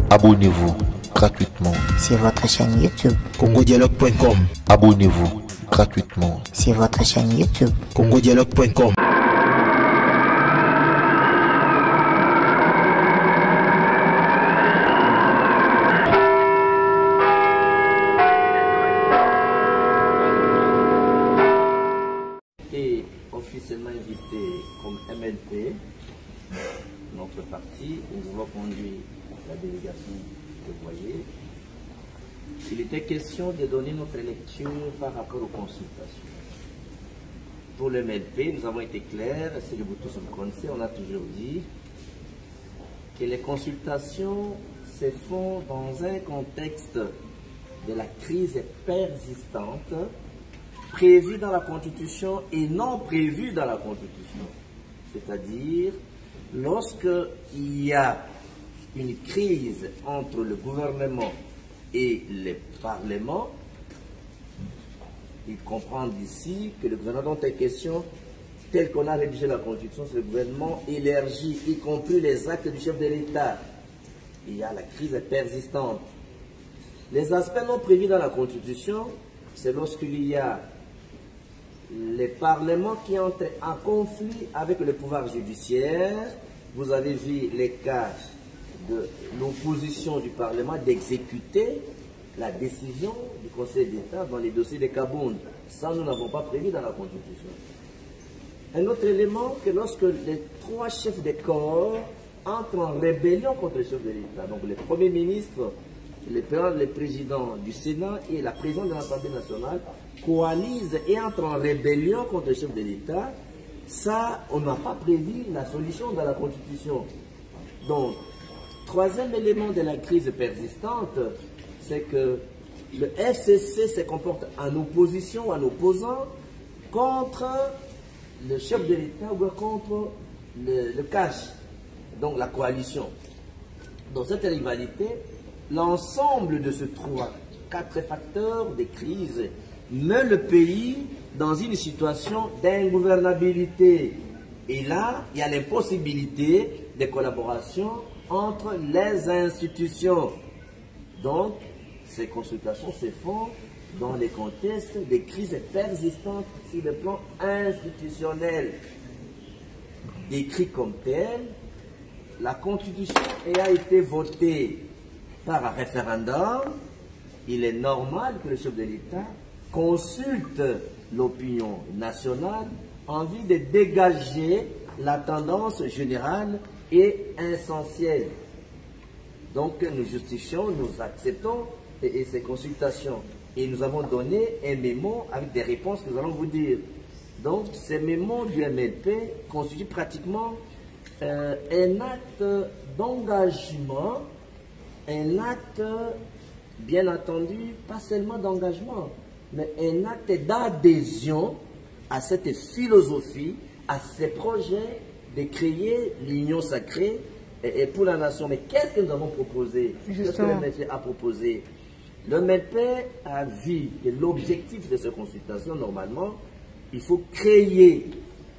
Abonnez-vous gratuitement sur votre chaîne YouTube congodialogue.com. Abonnez-vous gratuitement sur votre chaîne YouTube congodialogue.com. Et officiellement invité comme MLP, notre parti, nous avons conduit la délégation que vous voyez. Il était question de donner notre lecture par rapport aux consultations. Pour le MLP, nous avons été clairs, c'est que vous tous vous connaissez, on a toujours dit que les consultations se font dans un contexte de la crise persistante prévu dans la Constitution et non prévu dans la Constitution. C'est-à-dire, lorsqu'il y a une crise entre le gouvernement et le Parlement, il comprend ici que le gouvernement dont il est question, tel qu'on a rédigé la Constitution, c'est le gouvernement élargi, y compris les actes du chef de l'État. Il y a la crise persistante. Les aspects non prévus dans la Constitution, c'est lorsqu'il y a les parlements qui entrent en conflit avec le pouvoir judiciaire. Vous avez vu les cas de l'opposition du Parlement d'exécuter la décision du Conseil d'État dans les dossiers de Kabound. Ça, nous n'avons pas prévu dans la Constitution. Un autre élément, que lorsque les trois chefs de corps entrent en rébellion contre le chef de l'État, donc le Premier ministre, le président du Sénat et la présidente de l'Assemblée nationale coalisent et entrent en rébellion contre le chef de l'État, ça, on n'a pas prévu la solution dans la Constitution. Donc, troisième élément de la crise persistante, c'est que le FCC se comporte en opposition, en opposant contre le chef de l'État ou contre le cash, donc la coalition. Dans cette rivalité, l'ensemble de ces quatre facteurs de crise met le pays dans une situation d'ingouvernabilité. Et là, il y a l'impossibilité de collaboration entre les institutions. Donc, ces consultations se font dans les contextes de crises persistantes sur le plan institutionnel. Décrit comme tel, la Constitution a été votée par un référendum. Il est normal que le chef de l'État consulte l'opinion nationale en vue de dégager la tendance générale et essentielle. Donc nous justifions, nous acceptons et ces consultations. Et nous avons donné un mémo avec des réponses que nous allons vous dire. Donc ces mémos du MLP constituent pratiquement un acte d'engagement, un acte, bien entendu, pas seulement d'engagement, mais un acte d'adhésion à cette philosophie, à ces projets de créer l'union sacrée et pour la nation. Mais qu'est-ce que nous avons proposé? Qu'est-ce que le MLP a proposé? Le MLP a vu que l'objectif de ces consultations, normalement, il faut créer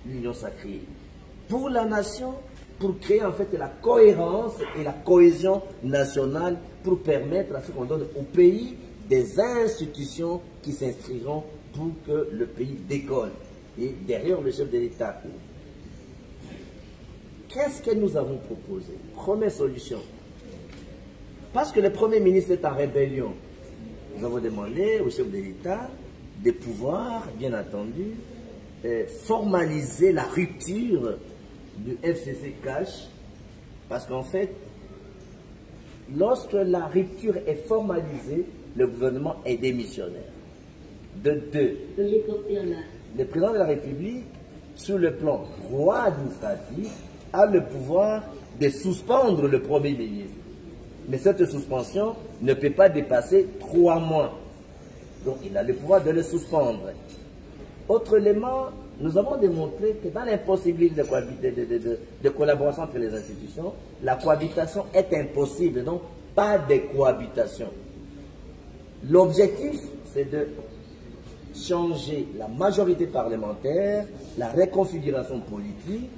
l'union sacrée pour la nation, pour créer en fait la cohérence et la cohésion nationale, pour permettre à ce qu'on donne au pays des institutions qui s'inscriront pour que le pays décolle. Et derrière le chef de l'État, qu'est-ce que nous avons proposé? Première solution. Parce que le Premier ministre est en rébellion, nous avons demandé au chef de l'État de pouvoir, bien entendu, formaliser la rupture du FCC cash. Parce qu'en fait, lorsque la rupture est formalisée, le gouvernement est démissionnaire. De deux, le président de la République, sur le plan droit administratif, a le pouvoir de suspendre le Premier ministre. Mais cette suspension ne peut pas dépasser 3 mois. Donc il a le pouvoir de le suspendre. Autre élément, nous avons démontré que dans l'impossibilité de collaboration entre les institutions, la cohabitation est impossible, donc pas de cohabitation. L'objectif, c'est de changer la majorité parlementaire, la reconfiguration politique.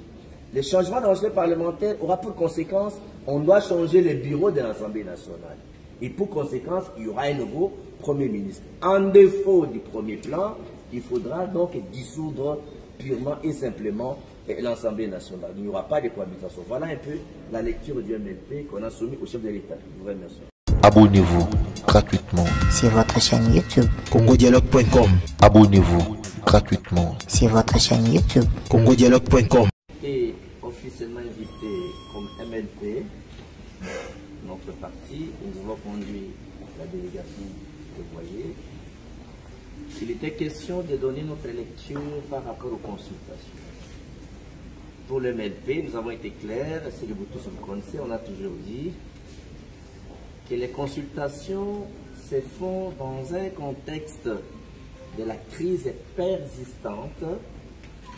Le changement de la majorité parlementaire aura pour conséquence on doit changer les bureaux de l'Assemblée nationale. Et pour conséquence, il y aura un nouveau Premier ministre. En défaut du premier plan, il faudra donc dissoudre purement et simplement l'Assemblée nationale. Il n'y aura pas de cohabitation. Voilà un peu la lecture du MLP qu'on a soumis au chef de l'État. Je vous remercie. Abonnez-vous gratuitement. Sur votre chaîne YouTube. congodialogue.com. Abonnez-vous gratuitement. Sur votre chaîne YouTube. congodialogue.com. Et officiellement invité comme MLP, notre parti, nous avons conduit la délégation que vous voyez. Il était question de donner notre lecture par rapport aux consultations. Pour le MLP, nous avons été clairs, c'est que vous tous vous connaissez, on a toujours dit que les consultations se font dans un contexte de la crise persistante,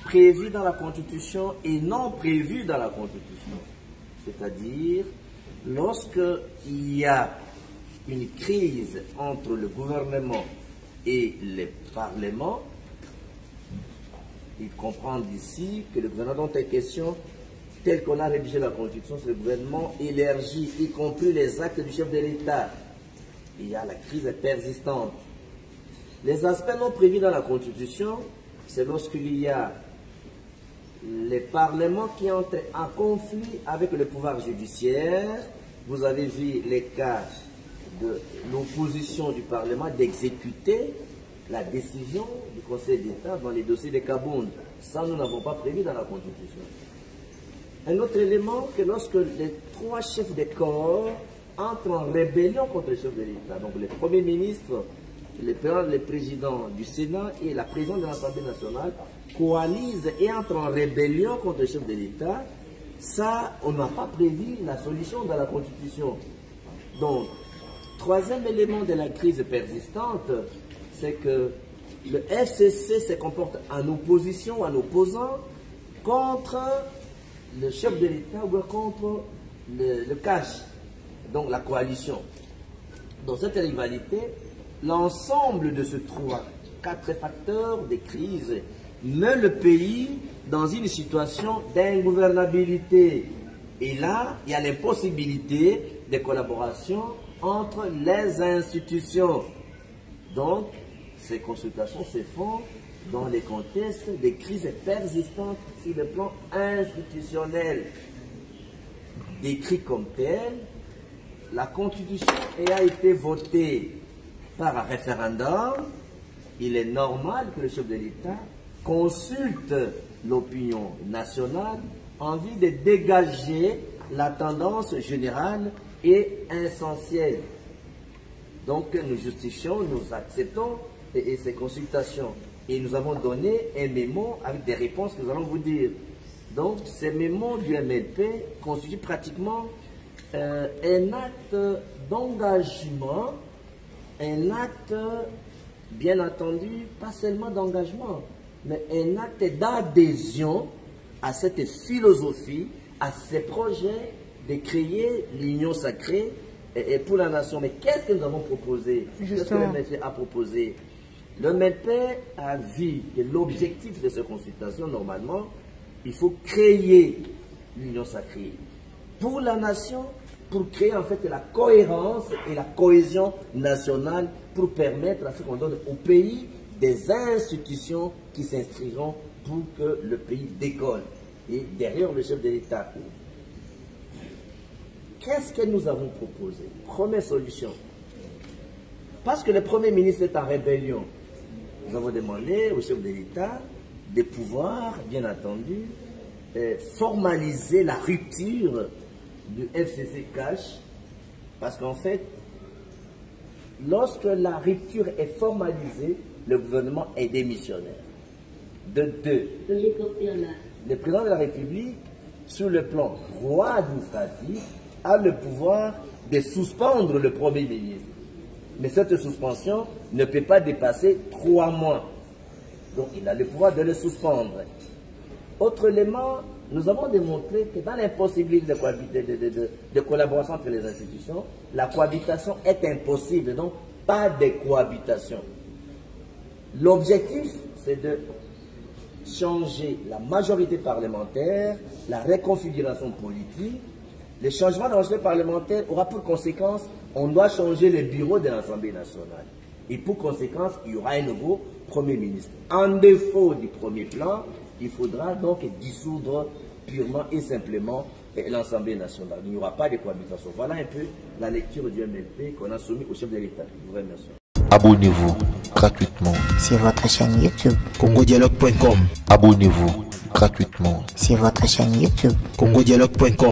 prévue dans la Constitution et non prévue dans la Constitution. C'est-à-dire, lorsqu'il y a une crise entre le gouvernement et le Parlement, il comprend d'ici que le gouvernement dont est question, tel qu'on a rédigé la Constitution, c'est le gouvernement élargi, y compris les actes du chef de l'État. Il y a la crise persistante. Les aspects non prévus dans la Constitution, c'est lorsqu'il y a les parlements qui entrent en conflit avec le pouvoir judiciaire. Vous avez vu les cas de l'opposition du Parlement d'exécuter la décision du Conseil d'État dans les dossiers de Kabound. Ça, nous n'avons pas prévu dans la Constitution. Un autre élément, que lorsque les trois chefs de corps entrent en rébellion contre le chef de l'État, donc le Premier ministre, le président du Sénat et la présidente de l'Assemblée nationale coalisent et entrent en rébellion contre le chef de l'État, ça, on n'a pas prévu la solution dans la Constitution. Donc, troisième élément de la crise persistante, c'est que le FCC se comporte en opposition, en opposant contre le chef de l'État ou contre le CAJ, donc la coalition. Dans cette rivalité, l'ensemble de ces quatre facteurs de crise met le pays dans une situation d'ingouvernabilité. Et là, il y a l'impossibilité de collaboration entre les institutions. Donc, ces consultations se font dans les contextes de crises persistantes sur le plan institutionnel. Décrit comme tel, la Constitution ayant été votée par un référendum, il est normal que le chef de l'État consulte l'opinion nationale en vue de dégager la tendance générale et essentielle. Donc nous justifions, nous acceptons ces consultations. Et nous avons donné un mémo avec des réponses que nous allons vous dire. Donc ces mémos du MLP constituent pratiquement un acte d'engagement, un acte, bien entendu, pas seulement d'engagement, mais un acte d'adhésion à cette philosophie, à ces projets de créer l'union sacrée et pour la nation. Mais qu'est-ce que nous avons proposé? Qu'est-ce que le MLP a proposé? Le MLP a vu que l'objectif de ces consultations, normalement, il faut créer l'union sacrée pour la nation, pour créer en fait la cohérence et la cohésion nationale, pour permettre à ce qu'on donne au pays des institutions qui s'inscriront pour que le pays décolle. Et derrière le chef de l'État, qu'est-ce que nous avons proposé? Première solution. Parce que le Premier ministre est en rébellion, nous avons demandé au chef de l'État de pouvoir, bien entendu, formaliser la rupture du FCC cash, parce qu'en fait, lorsque la rupture est formalisée, le gouvernement est démissionnaire. De deux, le président de la République, sur le plan droit administratif, a le pouvoir de suspendre le Premier ministre. Mais cette suspension ne peut pas dépasser 3 mois. Donc il a le pouvoir de le suspendre. Autre élément, nous avons démontré que dans l'impossibilité de collaboration entre les institutions, la cohabitation est impossible, donc pas de cohabitation. L'objectif, c'est de changer la majorité parlementaire, la reconfiguration politique, Le changement de l'Assemblée parlementaire aura pour conséquence, on doit changer le bureau de l'Assemblée nationale. Et pour conséquence, il y aura un nouveau Premier ministre. En défaut du premier plan, il faudra donc dissoudre purement et simplement l'Assemblée nationale. Il n'y aura pas de cohabitation. Voilà un peu la lecture du MLP qu'on a soumis au chef de l'État. Je vous remercie. Abonnez-vous gratuitement. Sur votre chaîne YouTube. congodialogue.com. Abonnez-vous gratuitement. Sur votre chaîne YouTube. congodialogue.com.